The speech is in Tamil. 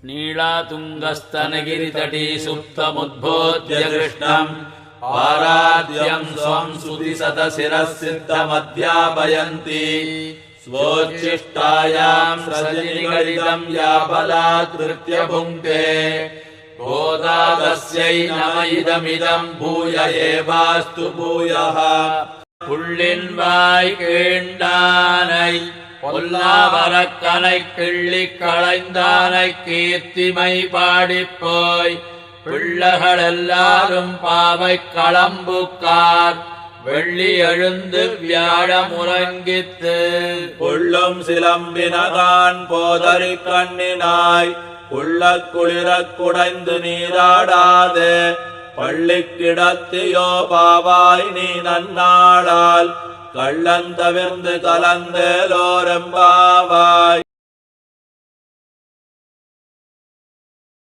नीलातुङ्गस्तनगिरितटी सुप्तमुद्बोध्य कृष्णम् पाराद्यम् स्वम् श्रुतिशतशिरःसिद्धमध्यापयन्ति स्वोच्छिष्टायाम् सृजनिगलितम् या बलात्कृत्य भुङ्क्ते गोदा तस्यै नम इदमिदम् भूय एवास्तु भूयः புள்ளின்வாய் கீண்டானை பொல்லாவரக்கனை கிள்ளிக் களைந்தானை கீர்த்திமை பாடிப்போய் பிள்ளைகள் எல்லாரும் பாவை களம்புக்கார் வெள்ளி எழுந்து வியாழமுறங்கித்து புள்ளும் சிலம்பினகான் போதறி கண்ணினாய் உள்ள குளிரக் குடைந்து நீராடாதே பள்ளிக்கிடத்தியோ பாவாய் நீ நன்னாளால் கள்ளந்தவிர்ந்து கலந்தேலோரெம்பாவாய்.